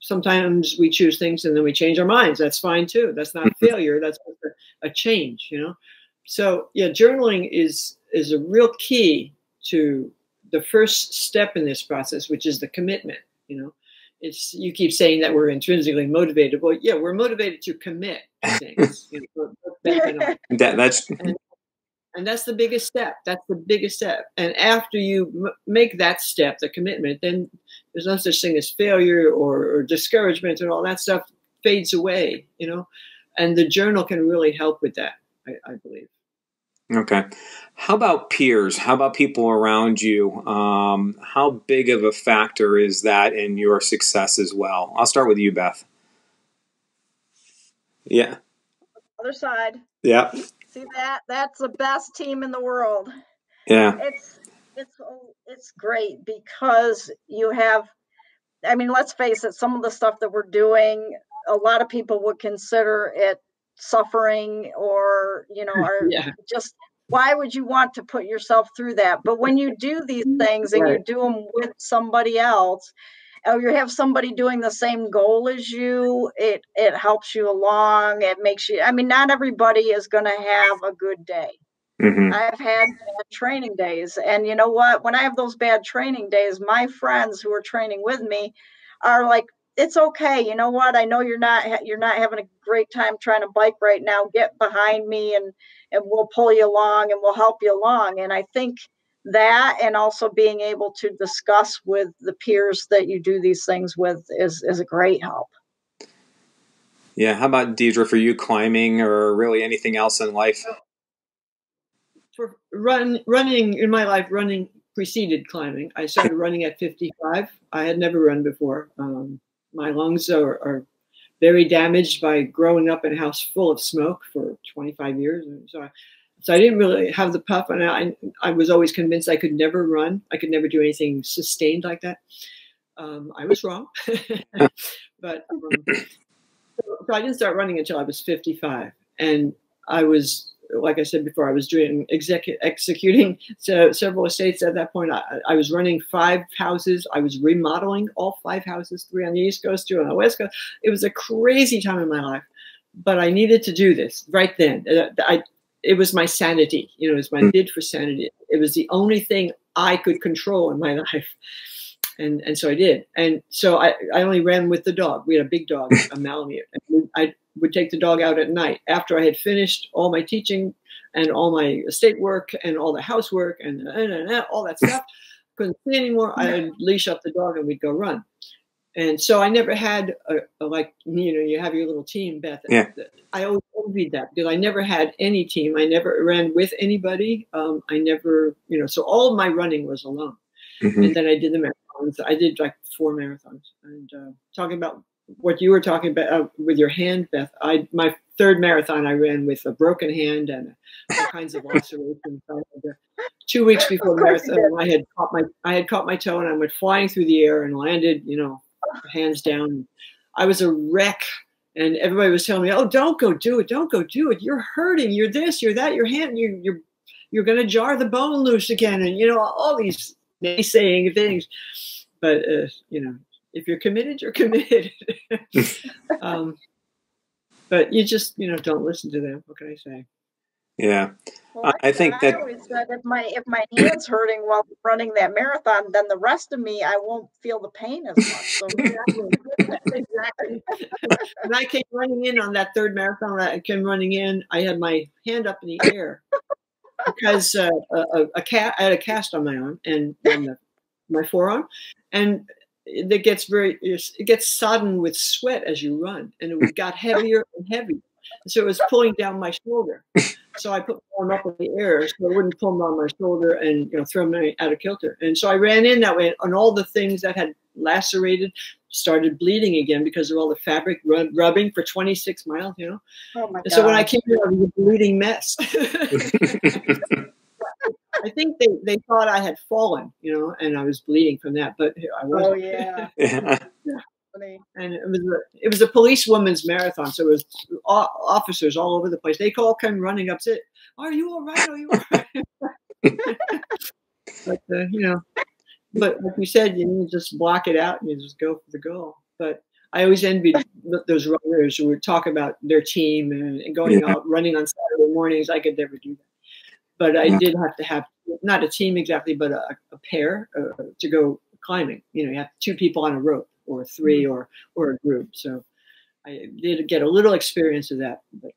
Sometimes we choose things and then we change our minds. That's fine too. That's not failure. That's a change, So yeah, journaling is a real key to the first step in this process, which is the commitment. You keep saying that we're intrinsically motivated. Well, yeah, we're motivated to commit to things. And that's the biggest step. That's the biggest step. And after you make that step, the commitment, then there's no such thing as failure or discouragement, and all that stuff fades away, And the journal can really help with that, I believe. Okay. How about peers? How about people around you? How big of a factor is that in your success as well? I'll start with you, Beth. Yeah. Other side. Yeah. See that? That's the best team in the world. Yeah. It's great because you have, I mean, let's face it, some of the stuff that we're doing, a lot of people would consider it suffering or, are Yeah. just, why would you want to put yourself through that? But when you do these things and you do them with somebody else, or you have somebody doing the same goal as you, it helps you along. It makes you, I mean, not everybody is going to have a good day. Mm-hmm. I've had bad training days. And you know what? When I have those bad training days, my friends who are training with me are like, it's okay. You know what? I know you're not having a great time trying to bike right now. Get behind me and we'll pull you along and we'll help you along. And I think that, and also being able to discuss with the peers that you do these things with is a great help. Yeah. How about Dierdre, for you, climbing or really anything else in life? For running in my life, running preceded climbing. I started running at 55. I had never run before. My lungs are very damaged by growing up in a house full of smoke for 25 years. And so I didn't really have the puff. And I was always convinced I could never run. I could never do anything sustained like that. I was wrong. But so I didn't start running until I was 55. And I was, like I said before, I was doing executing several estates at that point. I was running 5 houses. I was remodeling all 5 houses, 3 on the East Coast, 2 on the West Coast. It was a crazy time in my life, but I needed to do this right then. It was my sanity. It was my bid for sanity. It was the only thing I could control in my life. And so I did. And so I only ran with the dog. We had a big dog, a Malamute. And I would take the dog out at night after I had finished all my teaching and all my estate work and all the housework and all that stuff. Couldn't see anymore. I'd leash up the dog and we'd go run. And so I never had you have your little team, Beth. Yeah. I always envied that because I never had any team. I never ran with anybody. I never, so all of my running was alone. Mm-hmm. And then I did the marathons. I did like 4 marathons. And talking about what you were talking about with your hand, Beth, my 3rd marathon I ran with a broken hand and all kinds of lacerations. 2 weeks before the marathon, I had caught my toe and I went flying through the air and landed, hands down. I was a wreck. And everybody was telling me, "Oh, don't go do it. Don't go do it. You're hurting. You're this. You're that. Your hand. You're going to jar the bone loose again." And all these naysaying things. But if you're committed, you're committed. But you just don't listen to them. What can I say? Yeah. Well, I think that I always said if my hand's hurting while running that marathon, then the rest of me I won't feel the pain as much. So exactly. When I came running in on that 3rd marathon, I had my hand up in the air because I had a cast on my arm and on my forearm, and it gets sodden with sweat as you run, and it got heavier and heavier. So it was pulling down my shoulder. So I put my arm up in the air so it wouldn't pull on my shoulder and throw me out of kilter. And so I ran in that way, and all the things that had lacerated started bleeding again because of all the fabric rubbing for 26 miles. Oh my God. So when I came here, I was a bleeding mess. I think they thought I had fallen, and I was bleeding from that, but I wasn't. Oh yeah. yeah. And it was a policewoman's marathon, so it was officers all over the place. They all came running up, said, "Are you all right? Are you all right?" But but like you said, you just block it out and you just go for the goal. But I always envied those runners who would talk about their team and going out running on Saturday mornings. I could never do that. But I did have to have not a team exactly, but a pair to go climbing. You have 2 people on a rope or 3 or a group. So I did get a little experience of that. But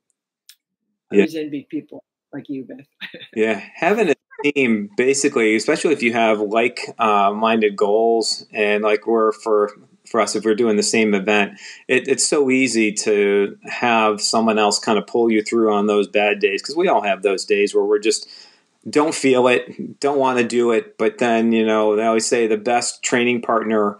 I always envy people like you, Beth. Yeah, having a team, basically, especially if you have like-minded goals, and like for for us if we're doing the same event. It's so easy to have someone else kind of pull you through on those bad days, because we all have those days where we're just don't feel it, don't want to do it. But then, they always say the best training partner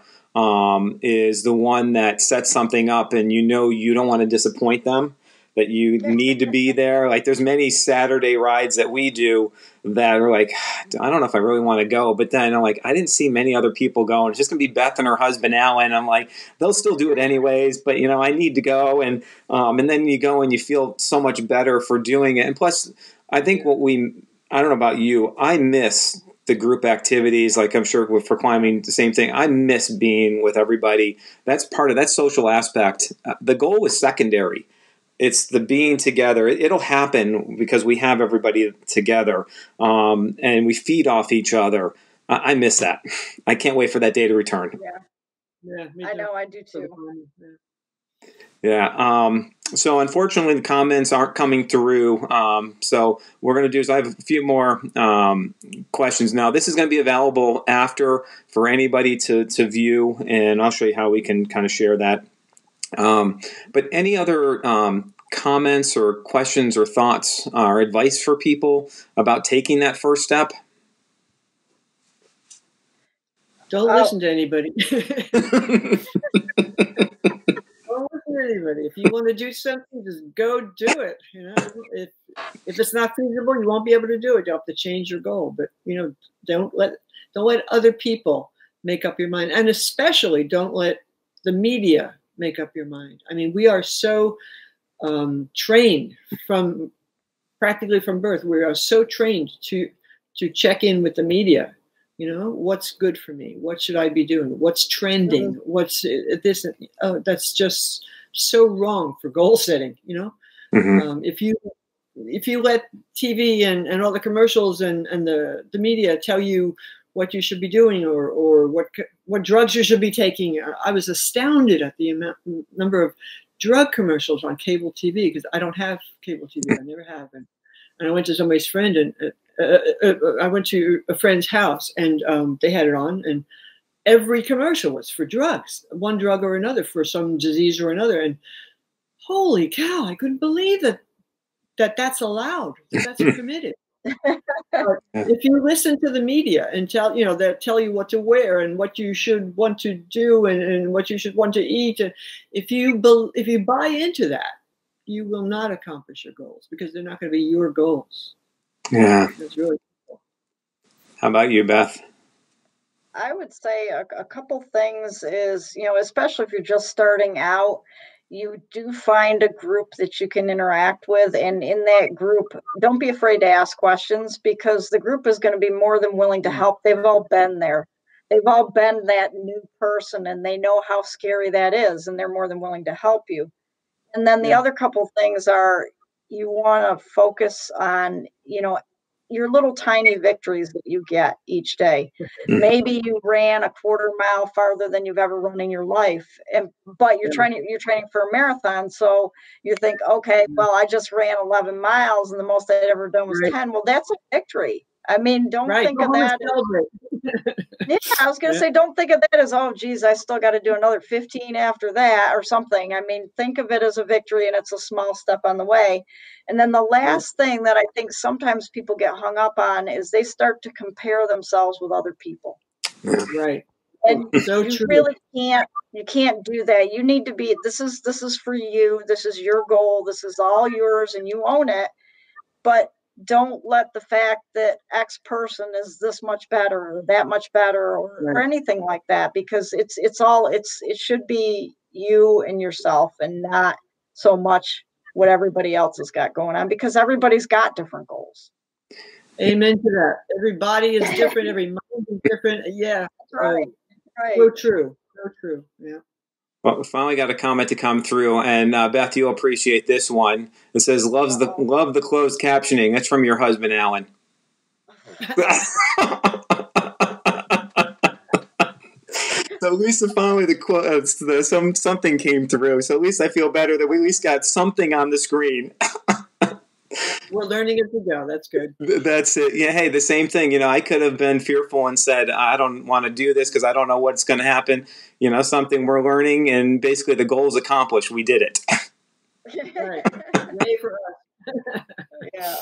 is the one that sets something up and you don't want to disappoint them, that you need to be there. Like there's many Saturday rides that we do that are like, I don't know if I really want to go. But then I'm like, I didn't see many other people going. It's just going to be Beth and her husband, Alan. I'm like, they'll still do it anyways, but I need to go. And then you go and you feel so much better for doing it. And plus, I think I don't know about you, I miss the group activities. Like I'm sure for climbing, the same thing. I miss being with everybody. That's part of that social aspect. The goal is secondary. It's the being together. It'll happen because we have everybody together, and we feed off each other. I miss that. I can't wait for that day to return. Yeah, me too. I know, I do too. Yeah. So unfortunately, the comments aren't coming through. So we're going to do is I have a few more questions now. This is going to be available after for anybody to view, and I'll show you how we can kind of share that. But any other comments or questions or thoughts or advice for people about taking that first step? Don't listen to anybody. Don't listen to anybody. If you want to do something, just go do it. If it's not feasible, you won't be able to do it. You'll have to change your goal. But don't let other people make up your mind, and especially don't let the media make up your mind. I mean, we are so trained practically from birth. We are so trained to check in with the media. What's good for me? What should I be doing? What's trending? What's this? Oh, that's just so wrong for goal setting. If you let TV and all the commercials and the media tell you what you should be doing or what drugs you should be taking, I was astounded at the number of drug commercials on cable TV, because I don't have cable TV. I never have. And I went to somebody's friend and I went to a friend's house and they had it on, and every commercial was for drugs, one drug or another, for some disease or another. And holy cow, I couldn't believe that's allowed, that's permitted. If you listen to the media and they'll tell you what to wear and what you should want to do and what you should want to eat, and if you buy into that, you will not accomplish your goals, because they're not going to be your goals. Yeah. That's really cool. How about you, Beth? I would say a couple things is, especially if you're just starting out, you do find a group that you can interact with. And in that group, don't be afraid to ask questions, because the group is going to be more than willing to help. They've all been there. They've all been that new person, and they know how scary that is, and they're more than willing to help you. And then the other couple things are, you want to focus on, your little tiny victories that you get each day. Maybe you ran a quarter mile farther than you've ever run in your life, but you're training for a marathon. So you think, okay, well, I just ran 11 miles and the most I'd ever done was 10. Well, that's a victory. I mean, don't think of that. I was going to say, don't think of that as, oh, geez, I still got to do another 15 after that or something. I mean, think of it as a victory, and it's a small step on the way. And then the last thing that I think sometimes people get hung up on is they start to compare themselves with other people. Right. And you really can't do that. You need to be, this is for you. This is your goal. This is all yours, and you own it. But don't let the fact that X person is this much better or that much better or anything like that, because it should be you and yourself, and not so much what everybody else has got going on, because everybody's got different goals. Amen to that. Everybody is different. Every mind is different. Yeah. Right. So true. So true. Yeah. Well, we finally got a comment to come through, and Beth, you'll appreciate this one. It says, love the closed captioning. That's from your husband, Alan. So at least finally something came through. So at least I feel better that we at least got something on the screen. We're learning as we go. That's good. That's it. Yeah. Hey, the same thing. I could have been fearful and said, I don't want to do this because I don't know what's going to happen. Something we're learning, and basically the goal is accomplished. We did it. Right. Yay for us. Yeah.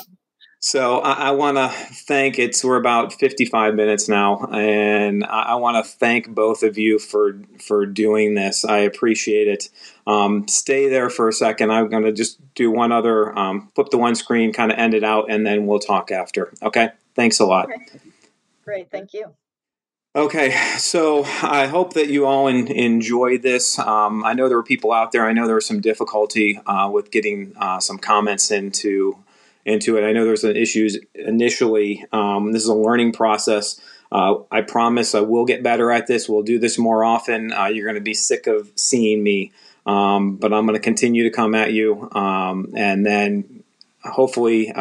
So I want to thank, we're about 55 minutes now, and I want to thank both of you for doing this. I appreciate it. Stay there for a second. I'm going to just do one other, flip the one screen, kind of end it out, and then we'll talk after. Okay? Thanks a lot. Okay. Great. Thank you. Okay, so I hope that you all enjoyed this. I know there were people out there. I know there was some difficulty with getting some comments into it. I know there was some issues initially. This is a learning process. I promise I will get better at this. We'll do this more often. You're going to be sick of seeing me, but I'm going to continue to come at you, and then hopefully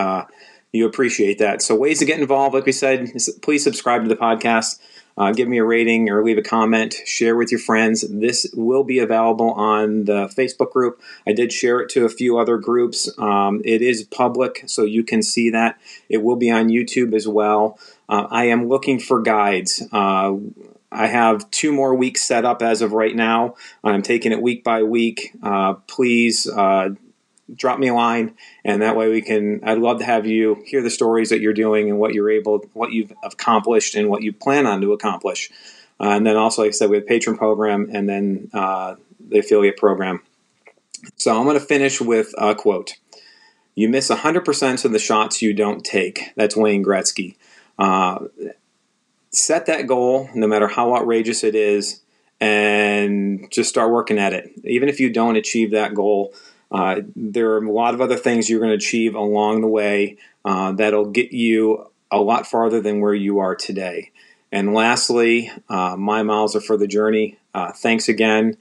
you appreciate that. So ways to get involved, like we said, please subscribe to the podcast. Give me a rating or leave a comment. Share with your friends. This will be available on the Facebook group. I did share it to a few other groups. It is public, so you can see that. It will be on YouTube as well. I am looking for guides. I have 2 more weeks set up as of right now. I'm taking it week by week. Please drop me a line, and that way I'd love to have you hear the stories that you're doing and what you've accomplished and what you plan on to accomplish. And then also, like I said, we have patron program and then the affiliate program. So I'm going to finish with a quote. You miss 100% of the shots you don't take. That's Wayne Gretzky. Set that goal, no matter how outrageous it is, and just start working at it. Even if you don't achieve that goal, there are a lot of other things you're going to achieve along the way that'll get you a lot farther than where you are today. And lastly, my miles are for the journey. Thanks again,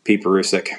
Pete Perusic.